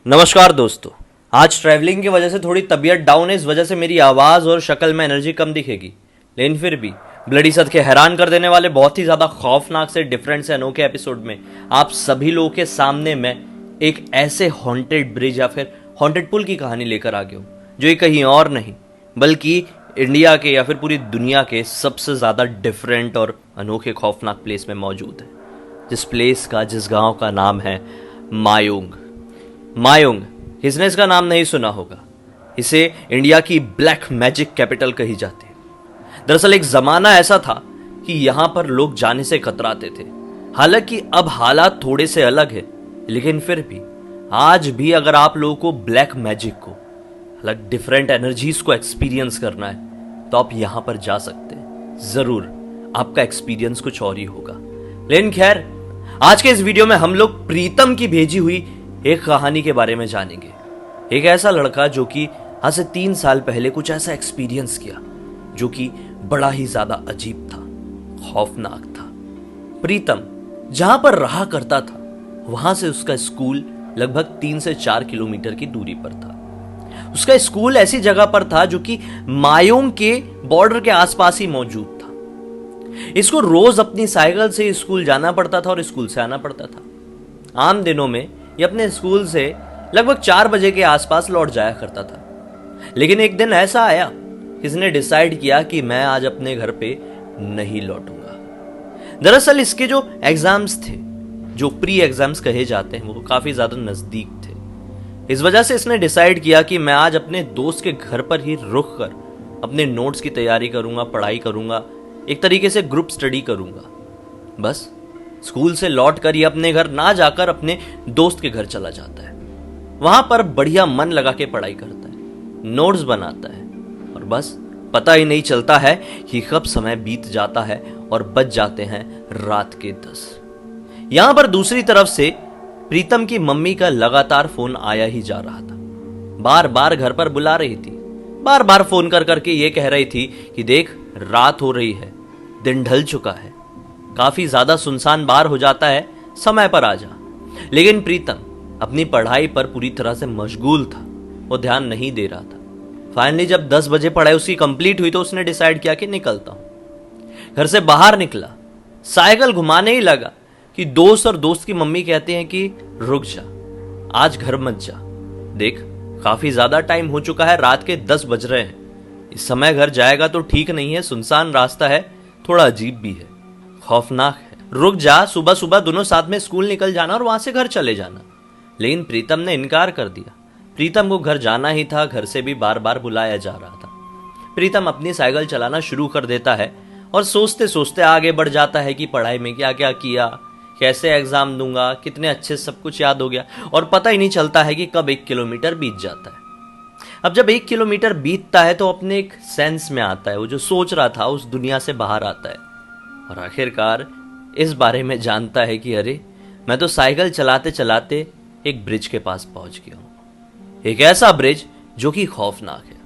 नमस्कार दोस्तों। आज ट्रैवलिंग की वजह से थोड़ी तबीयत डाउन है, इस वजह से मेरी आवाज़ और शक्ल में एनर्जी कम दिखेगी, लेकिन फिर भी ब्लडी सद के हैरान कर देने वाले बहुत ही ज़्यादा खौफनाक से डिफरेंट से अनोखे एपिसोड में आप सभी लोगों के सामने मैं एक ऐसे हॉन्टेड ब्रिज या फिर हॉन्टेड पुल की कहानी लेकर आ गया हूँ जो ये कहीं और नहीं बल्कि इंडिया के या फिर पूरी दुनिया के सबसे ज़्यादा डिफरेंट और अनोखे खौफनाक प्लेस में मौजूद है। जिस गांव का नाम है मायोंग। मायोंग, किसने इसका नाम नहीं सुना होगा। इसे इंडिया की ब्लैक मैजिक कैपिटल कही जाती है। दरअसल एक जमाना ऐसा था कि यहां पर लोग जाने से कतराते थे। हालांकि अब हालात थोड़े से अलग है, लेकिन फिर भी आज भी अगर आप लोगों को ब्लैक मैजिक को, अलग डिफरेंट एनर्जीज को एक्सपीरियंस करना है तो आप यहां पर जा सकते हैं। जरूर आपका एक्सपीरियंस कुछ और ही होगा। लेकिन खैर, आज के इस वीडियो में हम लोग प्रीतम की भेजी हुई एक कहानी के बारे में जानेंगे। एक ऐसा लड़का जो कि आज से 3 साल पहले कुछ ऐसा एक्सपीरियंस किया जो कि बड़ा ही ज्यादा अजीब था, खौफनाक था। प्रीतम जहां पर रहा करता था वहां से उसका स्कूल लगभग 3 से 4 किलोमीटर की दूरी पर था। उसका स्कूल ऐसी जगह पर था जो कि मायोंग के बॉर्डर के आसपास ही मौजूद था। इसको रोज अपनी साइकिल से स्कूल जाना पड़ता था और स्कूल से आना पड़ता था। आम दिनों में ये अपने स्कूल से लगभग 4 बजे के आसपास लौट जाया करता था। लेकिन एक दिन ऐसा आया, इसने डिसाइड किया कि मैं आज अपने घर पे नहीं लौटूंगा। दरअसल इसके जो एग्जाम्स थे, जो प्री एग्जाम्स कहे जाते हैं, वो काफी ज्यादा नजदीक थे। इस वजह से इसने डिसाइड किया कि मैं आज अपने दोस्त के घर पर ही रुक कर अपने नोट्स की तैयारी करूंगा, पढ़ाई करूंगा, एक तरीके से ग्रुप स्टडी करूंगा। बस स्कूल से लौट कर ये अपने घर ना जाकर अपने दोस्त के घर चला जाता है। वहां पर बढ़िया मन लगा के पढ़ाई करता है, नोट्स बनाता है और बस पता ही नहीं चलता है कि कब समय बीत जाता है और बज जाते हैं रात के 10। यहां पर दूसरी तरफ से प्रीतम की मम्मी का लगातार फोन आया ही जा रहा था। बार बार घर पर बुला रही थी, बार बार फोन कर करके ये कह रही थी कि देख, रात हो रही है, दिन ढल चुका है, काफी ज्यादा सुनसान बार हो जाता है, समय पर आ जा। लेकिन प्रीतम अपनी पढ़ाई पर पूरी तरह से मशगूल था, वो ध्यान नहीं दे रहा था। फाइनली जब 10 बजे पढ़ाई उसकी कंप्लीट हुई तो उसने डिसाइड किया कि निकलता हूं। घर से बाहर निकला, साइकिल घुमाने ही लगा कि दोस्त और दोस्त की मम्मी कहते हैं कि रुक जा, आज घर मत जा, देख काफी ज्यादा टाइम हो चुका है, रात के 10 बज रहे हैं, इस समय घर जाएगा तो ठीक नहीं है, सुनसान रास्ता है, थोड़ा अजीब भी है, खौफनाक है, रुक जा, सुबह सुबह दोनों साथ में स्कूल निकल जाना और वहां से घर चले जाना। लेकिन प्रीतम ने इनकार कर दिया। प्रीतम को घर जाना ही था, घर से भी बार बार बुलाया जा रहा था। प्रीतम अपनी साइकिल चलाना शुरू कर देता है और सोचते सोचते आगे बढ़ जाता है कि पढ़ाई में क्या क्या किया, कैसे एग्जाम दूंगा, कितने अच्छे सब कुछ याद हो गया और पता ही नहीं चलता है कि कब 1 किलोमीटर बीत जाता है। अब जब 1 किलोमीटर बीतता है तो अपने एक सेंस में आता है, वो जो सोच रहा था उस दुनिया से बाहर आता है और आखिरकार इस बारे में जानता है कि अरे, मैं तो साइकिल चलाते चलाते एक ब्रिज के पास पहुंच गया हूं। एक ऐसा ब्रिज जो कि खौफनाक है,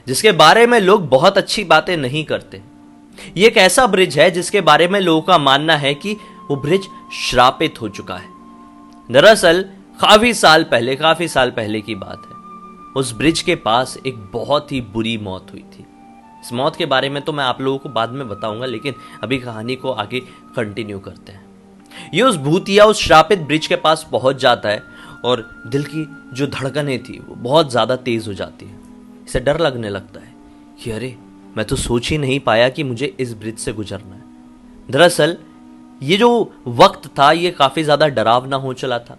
जिसके बारे में लोग बहुत अच्छी बातें नहीं करते। ये एक ऐसा ब्रिज है जिसके बारे में लोगों का मानना है कि वो ब्रिज श्रापित हो चुका है। दरअसल काफी साल पहले की बात है। उस ब्रिज के पास एक बहुत ही बुरी मौत हुई थी। इस मौत के बारे में तो मैं आप लोगों को बाद में बताऊंगा, लेकिन अभी कहानी को आगे कंटिन्यू करते हैं। ये उस भूतिया, उस श्रापित ब्रिज के पास पहुंच जाता है और दिल की जो धड़कनें थी वो बहुत ज्यादा तेज हो जाती है। इसे डर लगने लगता है कि अरे, मैं तो सोच ही नहीं पाया कि मुझे इस ब्रिज से गुजरना है। दरअसल ये जो वक्त था ये काफी ज्यादा डरावना हो चला था।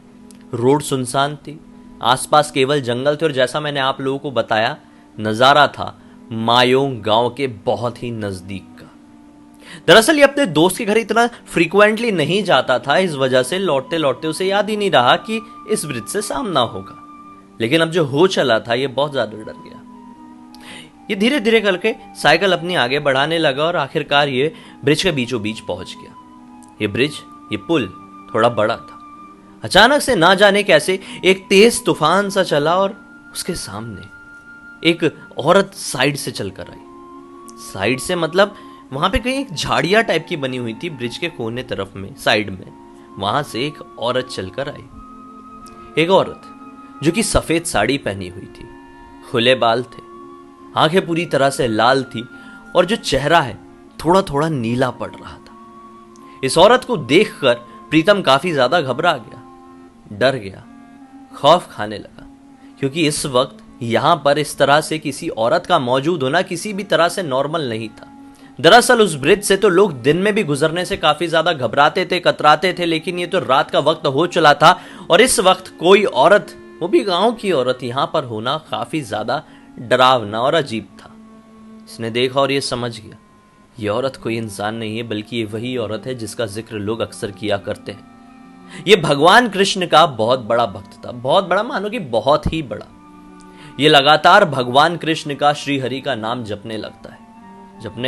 रोड सुनसान थी, आसपास केवल जंगल थे और जैसा मैंने आप लोगों को बताया, नजारा था मायोंग गांव के बहुत ही नजदीक का। दरअसल ये अपने दोस्त के घर इतना फ्रीक्वेंटली नहीं जाता था, इस वजह से लौटते लौटते उसे याद ही नहीं रहा कि इस ब्रिज से सामना होगा। लेकिन अब जो हो चला था ये बहुत ज्यादा डर गया। ये धीरे धीरे करके साइकिल अपनी आगे बढ़ाने लगा और आखिरकार ये ब्रिज के बीचों बीच पहुंच गया। ये ब्रिज, ये पुल थोड़ा बड़ा था। अचानक से ना जाने कैसे एक तेज तूफान सा चला और उसके सामने एक औरत साइड से चलकर आई। साइड से मतलब वहां पे कहीं एक झाड़ियां टाइप की बनी हुई थी ब्रिज के कोने तरफ में, साइड में। वहां से एक औरत चलकर आई। एक औरत जो कि सफेद साड़ी पहनी हुई थी, खुले बाल थे, आंखें पूरी तरह से लाल थी और जो चेहरा है थोड़ा थोड़ा नीला पड़ रहा था। इस औरत को देखकर प्रीतम काफी ज्यादा घबरा गया, डर गया, खौफ खाने लगा, क्योंकि इस वक्त यहां पर इस तरह से किसी औरत का मौजूद होना किसी भी तरह से नॉर्मल नहीं था। दरअसल उस ब्रिज से तो लोग दिन में भी गुजरने से काफी ज्यादा घबराते थे, कतराते थे, लेकिन ये तो रात का वक्त हो चला था और इस वक्त कोई औरत, वो भी गांव की औरत, यहां पर होना काफी ज्यादा डरावना और अजीब था। इसने देखा और ये समझ गया, ये औरत कोई इंसान नहीं है, बल्कि ये वही औरत है जिसका जिक्र लोग अक्सर किया करते हैं। ये भगवान कृष्ण का बहुत बड़ा भक्त था, बहुत बड़ा मानो कि बहुत ही बड़ा। ये लगातार भगवान कृष्ण का, श्री हरि का नाम जपने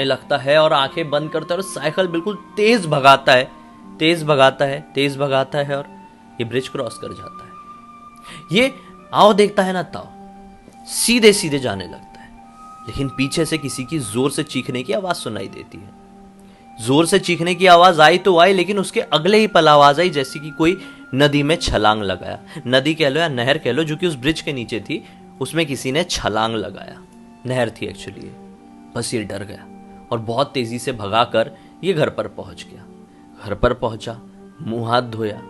लगता है और आंखें बंद करता है और साइकिल बिल्कुल तेज भगाता है और ये ब्रिज क्रॉस कर जाता है। ये आओ देखता है ना ताओ, सीधे सीधे जाने लगता है, लेकिन पीछे से किसी की जोर से चीखने की आवाज सुनाई देती है। जोर से चीखने की आवाज आई तो आई, लेकिन उसके अगले ही पल आवाज आई जैसे कि कोई नदी में छलांग लगाया। नदी कह लो या नहर कह लो, जो कि उस ब्रिज के नीचे थी, उसमें किसी ने छलांग लगाया। नहर थी एक्चुअली। बस ये डर गया और बहुत तेजी से भगाकर ये घर पर पहुंच गया। घर पर पहुंचा, मुंह हाथ धोया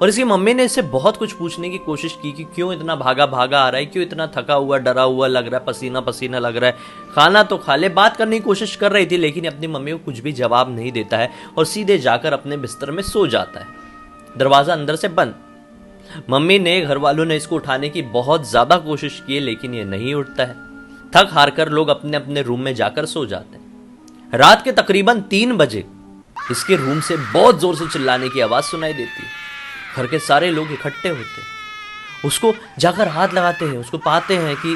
और इसकी मम्मी ने इससे बहुत कुछ पूछने की कोशिश की कि क्यों इतना भागा भागा आ रहा है, क्यों इतना थका हुआ, डरा हुआ लग रहा है, पसीना पसीना लग रहा है, खाना तो खा ले। बात करने की कोशिश कर रही थी, लेकिन अपनी मम्मी को कुछ भी जवाब नहीं देता है और सीधे जाकर अपने बिस्तर में सो जाता है, दरवाजा अंदर से बंद। मम्मी ने, घर वालों ने इसको उठाने की बहुत ज्यादा कोशिश की, लेकिन ये नहीं उठता है। थक हार कर लोग अपने अपने रूम में जाकर सो जाते हैं। रात के तकरीबन 3 बजे इसके रूम से बहुत जोर से चिल्लाने की आवाज सुनाई देती है। घर के सारे लोग इकट्ठे होते हैं, उसको जाकर हाथ लगाते हैं, उसको पाते हैं कि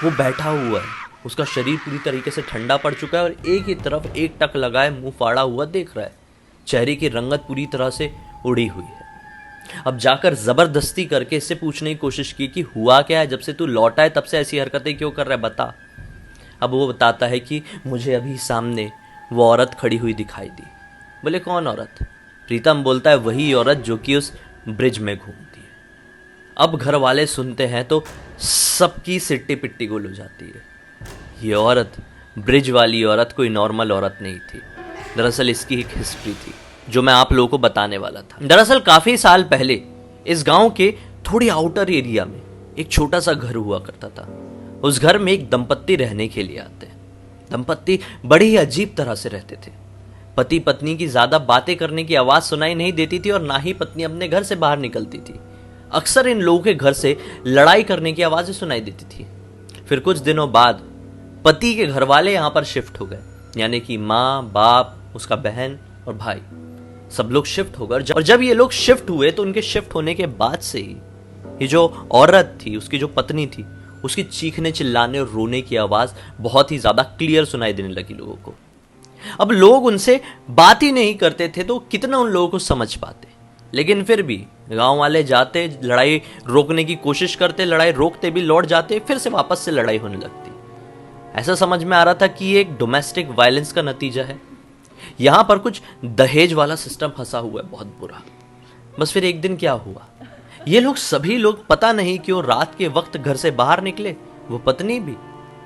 वो बैठा हुआ है, उसका शरीर पूरी तरीके से ठंडा पड़ चुका है और एक ही तरफ एक टक लगाए मुंह फाड़ा हुआ देख रहा है। चेहरे की रंगत पूरी तरह से उड़ी हुई है। अब जाकर जबरदस्ती करके इससे पूछने की कोशिश की कि हुआ क्या है, जब से तू लौटा है तब से ऐसी हरकतें क्यों कर रहा है, बता। अब वो बताता है कि मुझे अभी सामने वो औरत खड़ी हुई दिखाई दी। बोले कौन औरत? प्रीतम बोलता है वही औरत जो कि उस ब्रिज में घूमती है। अब घर वाले सुनते हैं तो सबकी सिट्टी पिट्टी गोल हो जाती है। ये औरत, ब्रिज वाली औरत, कोई नॉर्मल औरत नहीं थी। दरअसल इसकी एक हिस्ट्री थी जो मैं आप लोगों को बताने वाला था। दरअसल काफी साल पहले इस गांव के थोड़ी आउटर एरिया में एक छोटा सा घर हुआ करता था। उस घर में एक दंपत्ति रहने के लिए आते हैं। दंपत्ति बड़ी ही अजीब तरह से रहते थे। पति पत्नी की ज्यादा बातें करने की आवाज सुनाई नहीं देती थी और ना ही पत्नी अपने घर से बाहर निकलती थी। अक्सर इन लोगों के घर से लड़ाई करने की आवाजें सुनाई देती थी। फिर कुछ दिनों बाद पति के घर वाले यहां पर शिफ्ट हो गए, यानी कि माँ, बाप, उसका बहन और भाई, सब लोग शिफ्ट हो गए। और जब ये लोग शिफ्ट हुए तो उनके शिफ्ट होने के बाद से ही ये जो औरत थी, उसकी जो पत्नी थी, उसकी चीखने चिल्लाने और रोने की आवाज बहुत ही ज्यादा क्लियर सुनाई देने लगी लोगों को। अब लोग उनसे बात ही नहीं करते थे तो कितना उन लोगों को समझ पाते, लेकिन फिर भी गांव वाले जाते, लड़ाई रोकने की कोशिश करते, लड़ाई रोकते भी लौट जाते, फिर से वापस से लड़ाई होने लगती। ऐसा समझ में आ रहा था कि ये एक डोमेस्टिक वायलेंस का नतीजा है। यहां पर कुछ दहेज वाला सिस्टम फंसा हुआ है, बहुत बुरा। बस फिर एक दिन क्या हुआ, ये लोग सभी लोग पता नहीं क्यों रात के वक्त घर से बाहर निकले, वो पत्नी भी,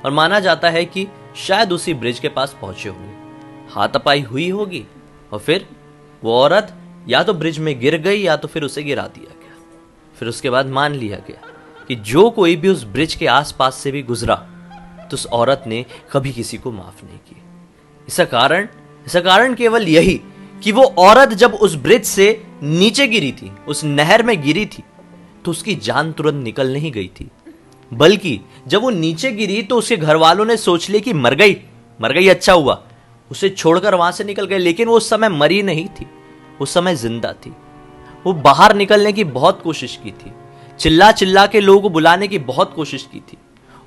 और माना जाता है कि शायद उसी ब्रिज के पास पहुंचे होंगे, हाथापाई हुई होगी और फिर वो औरत या तो ब्रिज में गिर गई या तो फिर उसे गिरा दिया गया। फिर उसके बाद मान लिया गया कि जो कोई भी उस ब्रिज के आसपास से भी गुजरा तो उस औरत ने कभी किसी को माफ नहीं किया। इसका कारण केवल यही कि वो औरत जब उस ब्रिज से नीचे गिरी थी, उस नहर में गिरी थी, तो उसकी जान तुरंत निकल नहीं गई थी, बल्कि जब वो नीचे गिरी तो उसके घर वालों ने सोच लिया कि मर गई, अच्छा हुआ, उसे छोड़कर वहां से निकल गए। लेकिन वो उस समय मरी नहीं थी, उस समय जिंदा थी। वो बाहर निकलने की बहुत कोशिश की थी, चिल्ला चिल्ला के लोगों को बुलाने की बहुत कोशिश की थी।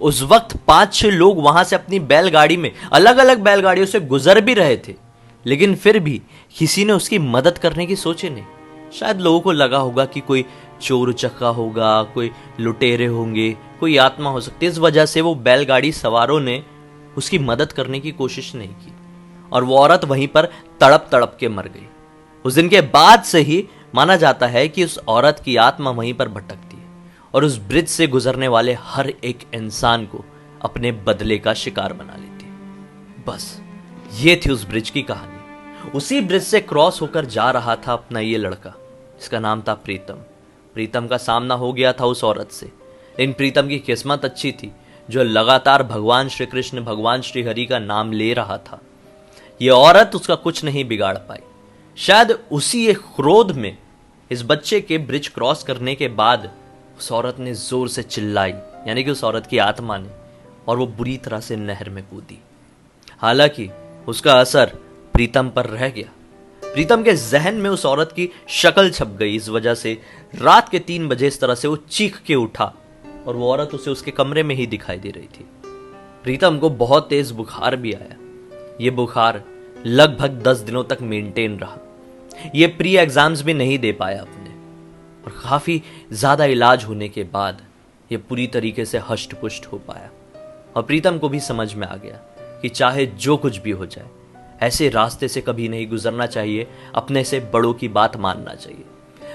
उस वक्त 5-6 लोग वहां से अपनी बैलगाड़ी में, अलग अलग बैलगाड़ियों से गुजर भी रहे थे, लेकिन फिर भी किसी ने उसकी मदद करने की सोचे नहीं। शायद लोगों को लगा होगा कि कोई चोर उचक्का होगा, कोई लुटेरे होंगे, कोई आत्मा हो सकती है। इस वजह से वो बैलगाड़ी सवारों ने उसकी मदद करने की कोशिश नहीं की और वो औरत वहीं पर तड़प तड़प के मर गई। उस दिन के बाद से ही माना जाता है कि उस औरत की आत्मा वहीं पर भटकती है और उस ब्रिज से गुजरने वाले हर एक इंसान को अपने बदले का शिकार बना लेती है। बस ये थी उस ब्रिज की कहानी। उसी ब्रिज से क्रॉस होकर जा रहा था अपना ये लड़का, इसका नाम था प्रीतम। प्रीतम का सामना हो गया था उस औरत से, लेकिन प्रीतम की किस्मत अच्छी थी जो लगातार भगवान श्री कृष्ण, भगवान श्री हरि का नाम ले रहा था। ये औरत उसका कुछ नहीं बिगाड़ पाई। शायद उसी एक क्रोध में इस बच्चे के ब्रिज क्रॉस करने के बाद उस औरत ने जोर से चिल्लाई, यानी कि उस औरत की आत्मा ने, और वो बुरी तरह से नहर में कूदी। हालांकि उसका असर प्रीतम पर रह गया। प्रीतम के जहन में उस औरत की शक्ल छप गई। इस वजह से रात के 3 बजे इस तरह से वो चीख के उठा और वो औरत उसे उसके कमरे में ही दिखाई दे रही थी। प्रीतम को बहुत तेज बुखार भी आया। ये बुखार लगभग 10 दिनों तक मेंटेन रहा। ये प्री एग्जाम्स भी नहीं दे पाया अपने, और काफी ज्यादा इलाज होने के बाद ये पूरी तरीके से हष्ट पुष्ट हो पाया। और प्रीतम को भी समझ में आ गया कि चाहे जो कुछ भी हो जाए, ऐसे रास्ते से कभी नहीं गुजरना चाहिए, अपने से बड़ों की बात मानना चाहिए।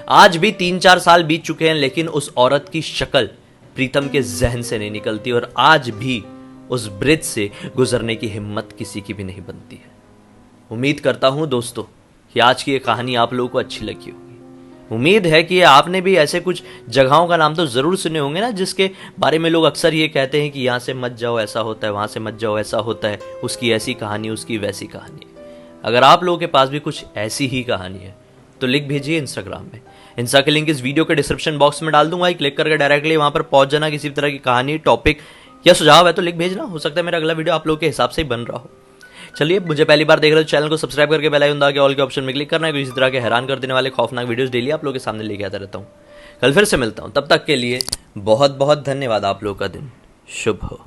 आज भी 3-4 साल बीत चुके हैं, लेकिन उस औरत की शक्ल प्रीतम के जहन से नहीं निकलती, और आज भी उस ब्रिज से गुजरने की हिम्मत किसी की भी नहीं बनती है। उम्मीद करता हूं दोस्तों कि आज की ये कहानी आप लोगों को अच्छी लगी होगी। उम्मीद है कि आपने भी ऐसे कुछ जगहों का नाम तो जरूर सुने होंगे ना, जिसके बारे में लोग अक्सर ये कहते हैं कि यहाँ से मत जाओ ऐसा होता है, वहां से मत जाओ ऐसा होता है, उसकी ऐसी कहानी, उसकी वैसी कहानी। अगर आप लोगों के पास भी कुछ ऐसी ही कहानी है तो लिख भेजिए इंस्टाग्राम में। इंस्टा के लिंक इस वीडियो के डिस्क्रिप्शन बॉक्स में डाल दूंगा, क्लिक करके डायरेक्टली वहां पर पहुंच जाना। किसी भी तरह की कहानी, टॉपिक या सुझाव है तो लिख भेजना, हो सकता है मेरा अगला वीडियो आप लोगों के हिसाब से ही बन रहा हो। चलिए, मुझे पहली बार देख रहे हो चैनल को सब्सक्राइब करके बेल आइकन दबा के ऑल के ऑप्शन में क्लिक करना है। इसी तरह के हैरान कर देने वाले खौफनाक वीडियोस डेली आप लोगों के सामने लेके आता रहता हूँ। कल फिर से मिलता हूँ, तब तक के लिए बहुत बहुत धन्यवाद। आप लोगों का दिन शुभ हो।